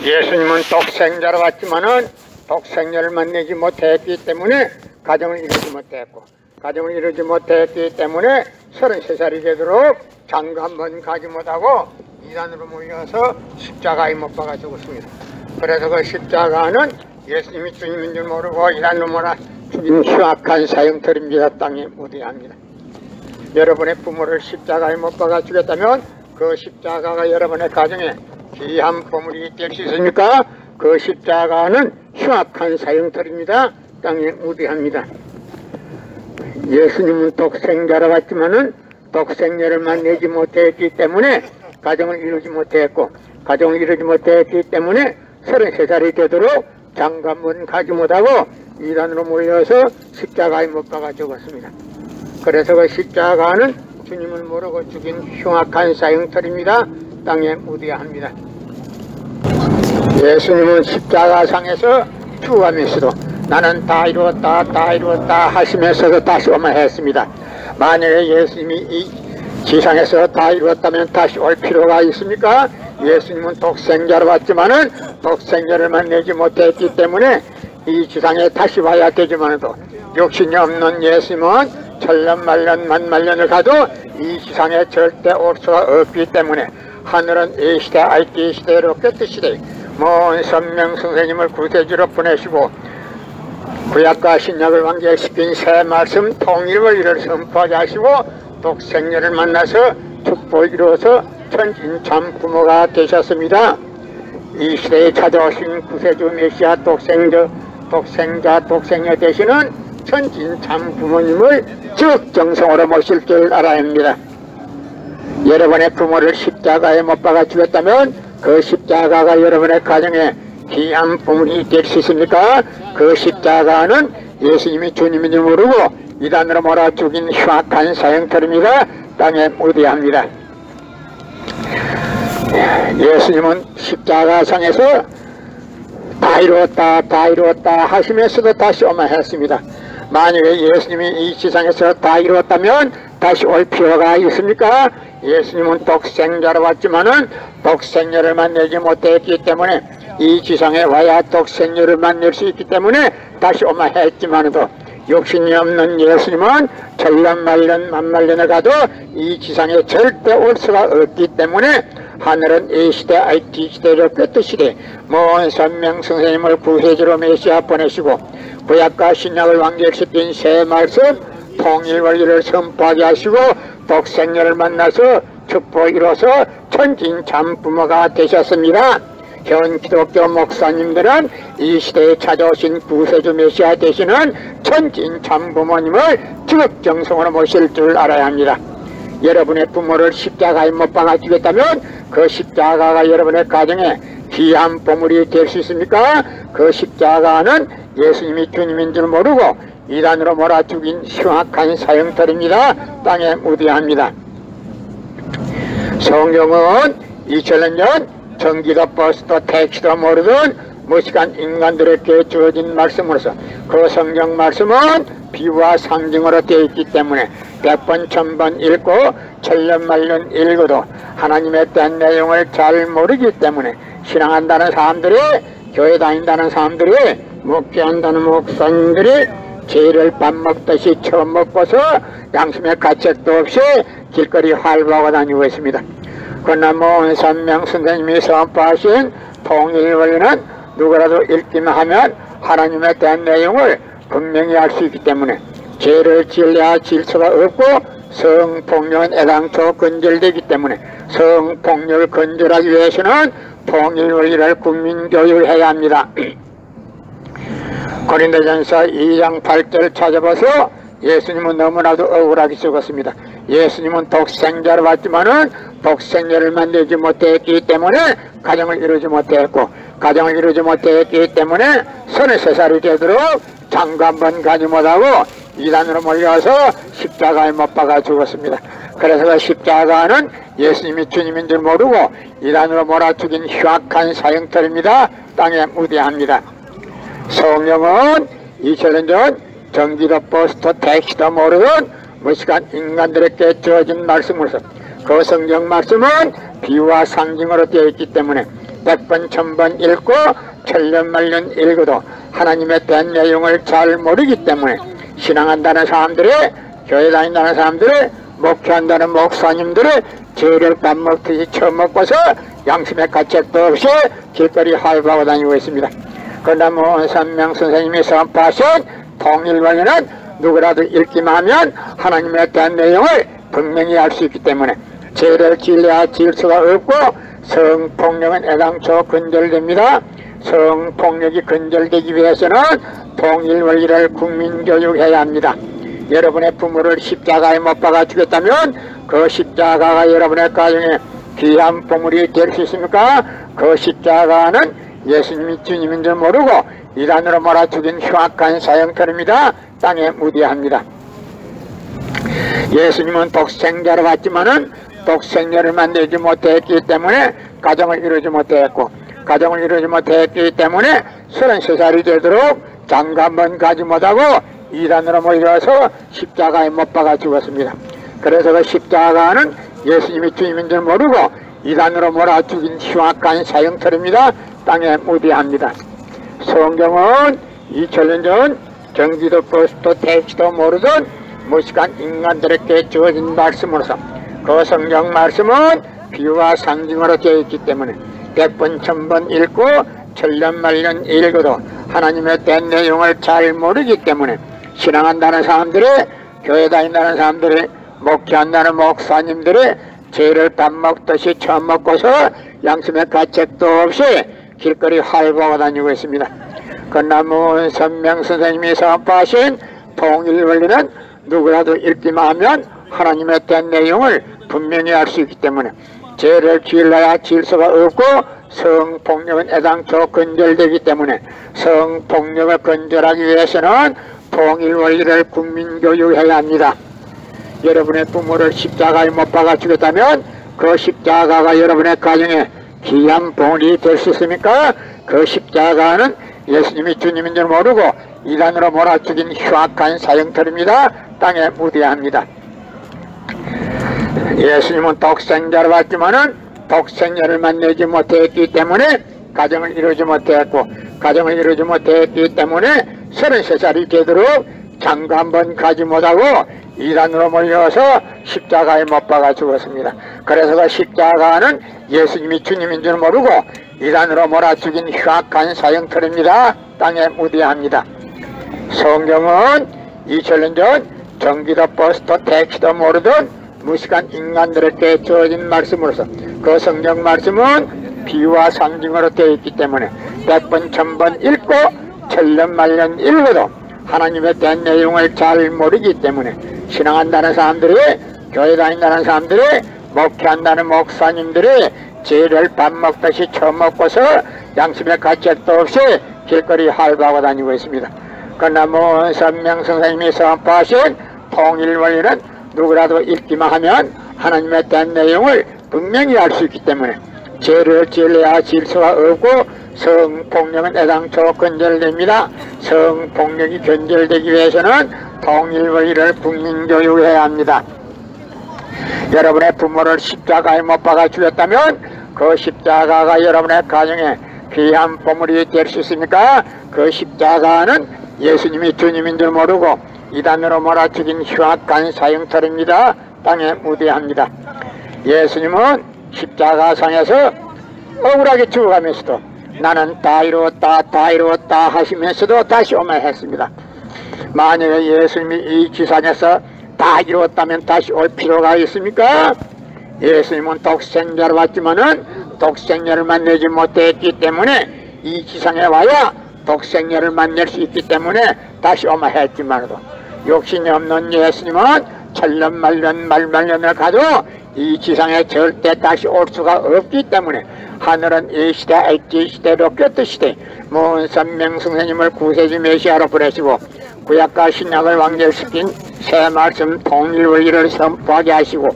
예수님은 독생자로 왔지만은 독생자를 만나지 못했기 때문에 가정을 이루지 못했고, 가정을 이루지 못했기 때문에 33살이 되도록 장가 한 번 가지 못하고 이단으로 몰려서 십자가에 못 박아 죽었습니다. 그래서 그 십자가는 예수님이 주님인 줄 모르고 이단으로 몰아 죽인 흉악한 사형터입니다. 땅에 무대합니다. 여러분의 부모를 십자가에 못 박아 죽였다면 그 십자가가 여러분의 가정에 귀한 보물이 될 수 있습니까? 그 십자가는 흉악한 사형터입니다. 땅에 무대합니다. 예수님은 독생자로 왔지만은 독생자를 만나지 못했기 때문에 가정을 이루지 못했고, 가정을 이루지 못했기 때문에 33살이 되도록 장가문 가지 못하고 이단으로 몰려서 십자가에 못 박아 죽었습니다. 그래서 그 십자가는 주님을 모르고 죽인 흉악한 사형터입니다. 땅에 무대합니다. 예수님은 십자가상에서 죽어가면서도 나는 다 이루었다, 다 이루었다 하시면서도 다시 오마 했습니다. 만약에 예수님이 이 지상에서 다 이루었다면 다시 올 필요가 있습니까? 예수님은 독생자로 왔지만은 독생자를 만나지 못했기 때문에 이 지상에 다시 와야 되지만도 욕심이 없는 예수님은 천년만년 만만년을 가도 이 지상에 절대 올 수가 없기 때문에 하늘은 이 시대 알기 시대로 깨뜨시되 먼 선명 선생님을 구세주로 보내시고 구약과 신약을 완결시킨 새 말씀 통일을 선포하게 하시고 독생자를 만나서 축복을 이루어서 천진참 부모가 되셨습니다. 이 시대에 찾아오신 구세주 메시아 독생자 되시는 천진참 부모님을 적정성으로 모실 줄 알아야 합니다. 여러분의 부모를 십자가에 못 박아 죽였다면 그 십자가가 여러분의 가정에 귀한 보물이 될 수 있습니까? 그 십자가는 예수님이 주님인 줄 모르고 이단으로 몰아 죽인 흉악한 사형터입니다. 땅에 무대합니다. 예수님은 십자가상에서 다 이루었다, 다 이루었다 하시면서도 다시 오마 했습니다. 만약에 예수님이 이 지상에서 다 이루었다면 다시 올 필요가 있습니까? 예수님은 독생자로 왔지만은 독생자를 만나지 못했기 때문에 이 지상에 와야 독생자를 만날 수 있기 때문에 다시 오마 했지만도 욕심이 없는 예수님은 천년만년 만만년에 가도 이 지상에 절대 올 수가 없기 때문에 하늘은 이 시대 IT 시대로 꿰뜨시되 먼 선명 선생님을 구세주로 메시아 보내시고 구약과 신약을 완결시킨 새 말씀 통일 원리를 선포하게 하시고 독생자를 만나서 축복 이뤄서 천진참 부모가 되셨습니다. 현 기독교 목사님들은 이 시대에 찾아오신 구세주 메시아 되시는 천진참 부모님을 적정성으로 모실 줄 알아야 합니다. 여러분의 부모를 십자가에 못 박아 죽였다면 그 십자가가 여러분의 가정에 귀한 보물이 될 수 있습니까? 그 십자가는 예수님이 주님인 줄 모르고 이단으로 몰아 죽인 흉악한 사형터입니다. 땅에 무대합니다. 성경은 2000년 전 전기도 버스도 택시도 모르던 무식한 인간들에게 주어진 말씀으로서 그 성경 말씀은 비유와 상징으로 되어 있기 때문에 100번 1000번 읽고 천년만년 읽어도 하나님에 대한 내용을 잘 모르기 때문에 신앙한다는 사람들이, 교회 다닌다는 사람들이, 목회한다는 목사님들이 죄를 밥 먹듯이 처음 먹고서 양심의 가책도 없이 길거리 활보하고 다니고 있습니다. 그러나 먼 선명 선생님이 선포하신 통일 원리는 누구라도 읽기만 하면 하나님에 대한 내용을 분명히 알 수 있기 때문에 죄를 지으려 질 수가 없고 성폭력은 애당초 근절되기 때문에 성폭력을 근절하기 위해서는 통일 원리를 국민교육을 해야 합니다. 고린도전서 2장 8절을 찾아봐서 예수님은 너무나도 억울하게 죽었습니다. 예수님은 독생자로 왔지만은 독생자를 만나지 못했기 때문에 가정을 이루지 못했고, 가정을 이루지 못했기 때문에 33살이 되도록 장가 한 번 가지 못하고 이단으로 몰려서 십자가에 못 박아 죽었습니다. 그래서 그 십자가는 예수님이 주님인 줄 모르고 이단으로 몰아 죽인 흉악한 사형터입니다. 땅에 무대합니다. 성경은 2000년 전 전기도 버스도 택시도 모르던 무식한 인간들에게 주어진 말씀으로서 그 성경 말씀은 비유와 상징으로 되어 있기 때문에 100번 1000번 읽고 천년만년 읽어도 하나님에 대한 내용을 잘 모르기 때문에 신앙한다는 사람들이, 교회 다닌다는 사람들이, 목회한다는 목사님들이 죄를 밥 먹듯이 처먹고서 양심의 가책도 없이 길거리 활보하고 다니고 있습니다. 그러나 문선명 선생님이 선포하신 통일원리는 누구라도 읽기만 하면 하나님에 대한 내용을 분명히 알 수 있기 때문에 죄를 지으려야 지을 수가 없고 성폭력은 애당초 근절됩니다. 성폭력이 근절되기 위해서는 통일원리를 국민교육해야 합니다. 여러분의 부모를 십자가에 못 박아 죽였다면 그 십자가가 여러분의 가정에 귀한 보물이 될 수 있습니까? 그 십자가는 예수님이 주님인 줄 모르고 이단으로 몰아 죽인 흉악한 사형터입니다. 땅에 무대합니다. 예수님은 독생자로 왔지만은 독생자를 내지 못했기 때문에 가정을 이루지 못했고, 가정을 이루지 못했기 때문에 33살이 되도록 장가 한번 가지 못하고 이단으로 몰려서 십자가에 못 박아 죽었습니다. 그래서 그 십자가는 예수님이 주님인 줄 모르고 이단으로 몰아 죽인 흉악한 사형터입니다. 땅에 무대합니다. 성경은 2000년 전 경기도 버스도 택시도 모르던 무식한 인간들에게 주어진 말씀으로서 그 성경 말씀은 비유와 상징으로 되어 있기 때문에 100번 1000번 읽고 천년만년 읽어도 하나님에 대한 내용을 잘 모르기 때문에 신앙한다는 사람들이, 교회 다닌다는 사람들이, 목회한다는 목사님들이 죄를 밥 먹듯이 처먹고서 양심의 가책도 없이 길거리 활보하고 다니고 있습니다. 그러나 문선명 선생님이 선포하신 통일원리는 누구라도 읽기만 하면 하나님에 대한 내용을 분명히 알 수 있기 때문에 죄를 지으려야 지을 수가 없고 성폭력은 애당초 근절되기 때문에 성폭력을 근절하기 위해서는 통일원리를 국민교육해야 합니다. 여러분의 부모를 십자가에 못 박아 죽였다면 그 십자가가 여러분의 가정에 귀한 보물이 될 수 있습니까? 그 십자가는 예수님이 주님인 줄 모르고 이단으로 몰아 죽인 흉악한 사형터입니다. 땅에 무대합니다. 예수님은 독생자로 왔지만은 독생자를 만나지 못했기 때문에 가정을 이루지 못했고, 가정을 이루지 못했기 때문에 33살이 되도록 장가 한번 가지 못하고 이단으로 몰려서 십자가에 못 박아 죽었습니다. 그래서 그 십자가는 예수님이 주님인 줄 모르고 이단으로 몰아 죽인 흉악한 사형터입니다. 땅에 무대합니다. 성경은 2000년 전 경기도 버스도 택시도 모르던 무식한 인간들에게 주어진 말씀으로서 그 성경 말씀은 비유와 상징으로 되어 있기 때문에 100번 1000번 읽고 천년만년 읽어도 하나님에 대한 내용을 잘 모르기 때문에 신앙한다는 사람들이, 교회 다닌다는 사람들이, 목회한다는 목사님들이 죄를 밥 먹듯이 처먹고서 양심의 가책도 없이 길거리 활보하고 다니고 있습니다. 그러나 문선명 선생님이 선포하신 통일원리는 누구라도 읽기만 하면 하나님에 대한 내용을 분명히 알 수 있기 때문에 죄를 지으려야 지을 수가 없고 성폭력은 애당초 근절됩니다. 성폭력이 근절되기 위해서는 통일원리를 국민교육해야 합니다. 여러분의 부모를 십자가에 못 박아 죽였다면 그 십자가가 여러분의 가정에 귀한 보물이 될 수 있습니까? 그 십자가는 예수님이 주님인 줄 모르고 이단으로 몰아 죽인 흉악한 사형터입니다. 땅에 무대합니다. 예수님은 십자가상에서 억울하게 죽어가면서도 나는 다 이루었다 다 이루었다 하시면서도 다시 오면 했습니다. 만약에 예수님이 이 지상에서 다 이루었다면 다시 올 필요가 있습니까? 예수님은 독생자로 왔지만은 독생자를 만나지 못했기 때문에 이 지상에 와야 독생자를 만날 수 있기 때문에 다시 오면 했지만도 욕심이 없는 예수님은 천년만년 말만년을 가도 이 지상에 절대 다시 올 수가 없기 때문에 하늘은 이 시대 엣지 시대로 꼈듯 시대 문선명 선생님을 구세주 메시아로 보내시고 구약과 신약을 완결시킨 새 말씀 통일원리를 선포하게 하시고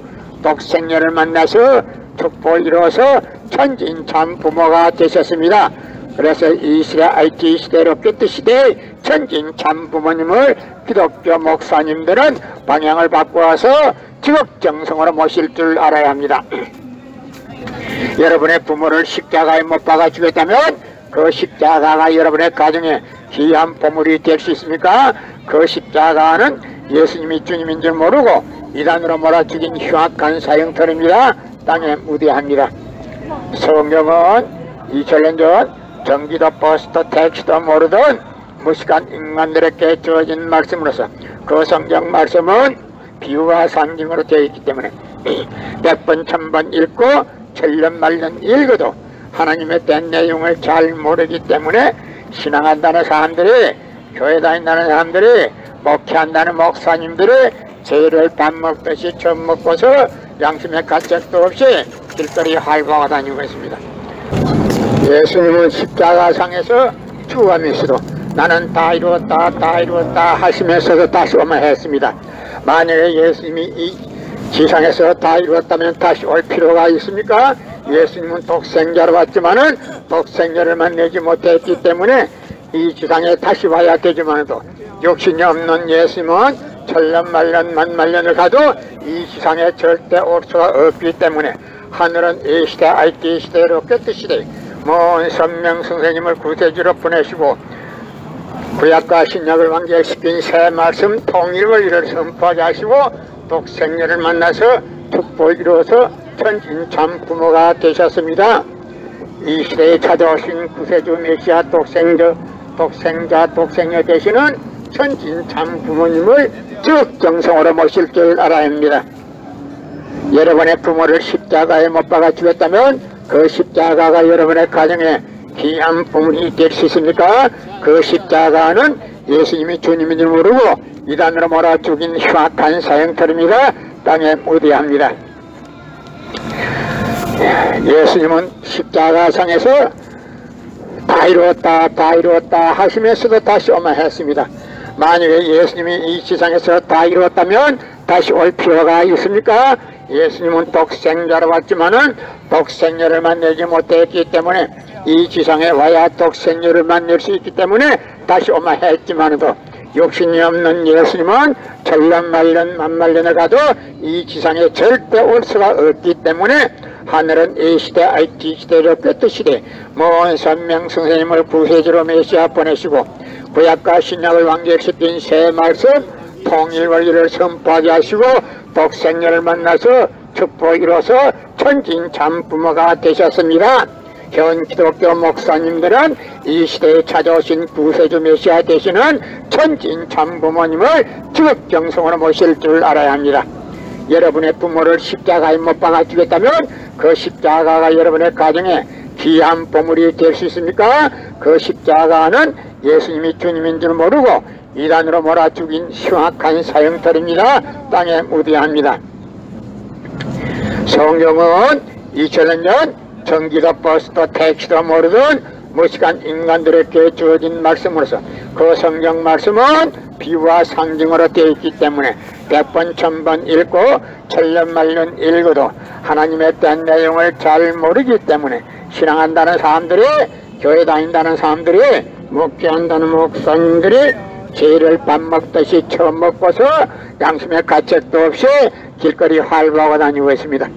독생녀를 만나서 축복을 이루어서 천진참 부모가 되셨습니다. 그래서 이 시대 엣지 시대로 꼈듯 시대의 천진참 부모님을 기독교 목사님들은 방향을 바꾸어서 지극정성으로 모실 줄 알아야 합니다. 여러분의 부모를 십자가에 못 박아 주겠다면 그 십자가가 여러분의 가정에 귀한 보물이 될 수 있습니까? 그 십자가는 예수님이 주님인 줄 모르고 이단으로 몰아 죽인 흉악한 사형터입니다. 땅에 무대합니다. 성경은 2000년 전 전기도 버스도 택시도 모르던 무식한 인간들에게 주어진 말씀으로서 그 성경 말씀은 비유와 상징으로 되어 있기 때문에 100번 1000번 읽고 천년 말년 읽어도 하나님의 된 내용을 잘 모르기 때문에 신앙한다는 사람들이, 교회 다닌다는 사람들이, 목회한다는 목사님들이 죄를 밥 먹듯이 젖 먹고서 양심의 가책도 없이 길거리 활보하고 다니고 있습니다. 예수님은 십자가상에서 주하면서도 나는 다 이루었다 다 이루었다 하시면서도 다시 오마 했습니다. 만약에 예수님이 이 지상에서 다 이루었다면 다시 올 필요가 있습니까? 예수님은 독생자로 왔지만은 독생자를만 내지 못했기 때문에 이 지상에 다시 와야 되지만도 욕심이 없는 예수님은 천년만년 만만년을 가도 이 지상에 절대 올 수가 없기 때문에 하늘은 이 시대 IT 시대로 깨뜨시되 먼 선명 선생님을 구세주로 보내시고 구약과 신약을 완결시킨 새 말씀 통일을 선포하게 하시고 독생자를 만나서 축복을 이루어서 천진참 부모가 되셨습니다. 이 시대에 찾아오신 구세주 메시아 독생자 되시는 천진참 부모님을 적정성으로 모실 줄 알아야 합니다. 여러분의 부모를 십자가에 못 박아 주겠다면 그 십자가가 여러분의 가정에 귀한 보물이 될 수 있습니까? 그 십자가는 예수님이 주님인 줄 모르고 이단으로 몰아 죽인 흉악한 사형터입니다. 땅에 무대합니다. 예수님은 십자가상에서 다 이루었다 하시면서도 다시 오마 했습니다. 만약에 예수님이 이 지상에서 다 이루었다면 다시 올 필요가 있습니까? 예수님은 독생자로 왔지만은 독생자를 만나지 못했기 때문에 이 지상에 와야 독생자를 만날 수 있기 때문에 다시 오마 했지만도 욕심이 없는 예수님은 천년만년 만만년을 가도 이 지상에 절대 올 수가 없기 때문에 하늘은 이 시대 IT 시대로 꿰뜨시되 먼 선명 선생님을 구세주로 메시아 보내시고 구약과 신약을 완결시킨 새 말씀 통일 원리를 선포하게 하시고 독생자를 만나서 축복 이뤄서 천진참 부모가 되셨습니다. 현 기독교 목사님들은 이 시대에 찾아오신 구세주 메시아 되시는 천진참 부모님을 적정성으로 모실 줄 알아야 합니다. 여러분의 부모를 십자가에 못 박아 주겠다면 그 십자가가 여러분의 가정에 귀한 보물이 될 수 있습니까? 그 십자가는 예수님이 주님인 줄 모르고 이단으로 몰아 죽인 흉악한 사형터입니다. 땅에 무대합니다. 성경은 2000년 전기도 버스도 택시도 모르던 무식한 인간들에게 주어진 말씀으로서 그 성경 말씀은 비유와 상징으로 되어 있기 때문에 100번 1000번 읽고 천년만년 읽어도 하나님에 대한 내용을 잘 모르기 때문에 신앙한다는 사람들이, 교회 다닌다는 사람들이, 목회한다는 목사님들이 죄를 밥 먹듯이 처먹고서 양심의 가책도 없이 길거리 활보하고 다니고 있습니다.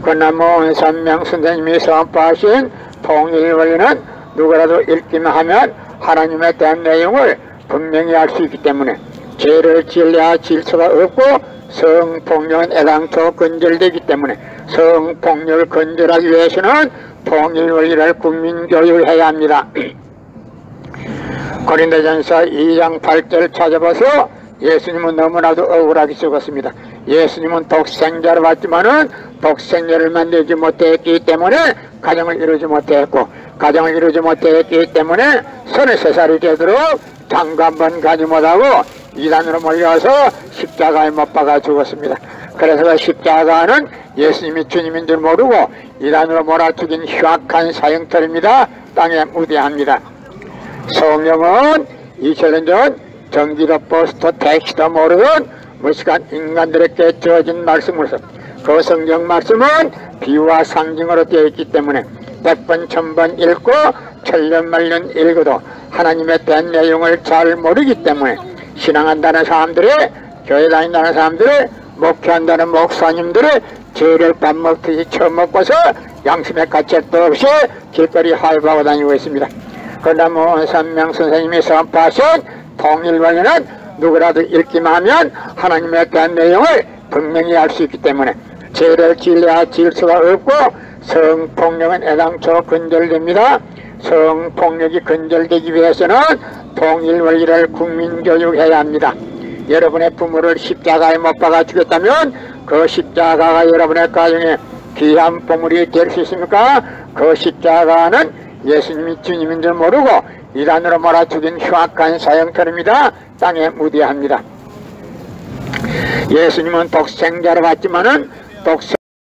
그러나 먼 선명 선생님이 선포하신 통일 원리는 누구라도 읽기만 하면 하나님에 대한 내용을 분명히 알 수 있기 때문에 죄를 지으려 질 수가 없고 성폭력은 애당초 건절되기 때문에 성폭력을 건절하기 위해서는 통일 원리를 국민교육해야 합니다. 고린도전서 2장 8절을 찾아봐서 예수님은 너무나도 억울하게 적었습니다. 예수님은 독생자로 왔지만은 독생자를 만들지 못했기 때문에 가정을 이루지 못했고, 가정을 이루지 못했기 때문에 33살이 되도록 장가 한 번 가지 못하고 이단으로 몰려서 십자가에 못 박아 죽었습니다. 그래서 그 십자가는 예수님이 주님인 줄 모르고 이단으로 몰아 죽인 흉악한 사형터입니다. 땅에 무대합니다. 성경은 2000년 전 전기도 버스도 택시도 모르던 무식한 인간들에게 주어진 말씀으로서 그 성경 말씀은 비유와 상징으로 되어 있기 때문에 100번 1000번 읽고 천년만년 읽어도 하나님에 대한 내용을 잘 모르기 때문에 신앙한다는 사람들이, 교회 다닌다는 사람들이, 목회한다는 목사님들이 죄를 밥 먹듯이 처먹고서 양심의 가책도 없이 길거리 하이브하고 다니고 있습니다. 그러나 문선명 선생님이 선포하신 통일원리는 누구라도 읽기만 하면 하나님에 대한 내용을 분명히 알 수 있기 때문에 죄를 진리할 수가 없고 성폭력은 애당초 근절됩니다. 성폭력이 근절되기 위해서는 통일원리를 국민교육해야 합니다. 여러분의 부모를 십자가에 못 박아 죽였다면 그 십자가가 여러분의 가정에 귀한 보물이 될 수 있습니까? 그 십자가는 예수님이 주님인 줄 모르고 이단으로 몰아 죽인 흉악한 사형터입니다. 땅에 묻어야 합니다. 예수님은 독생자로 왔지만은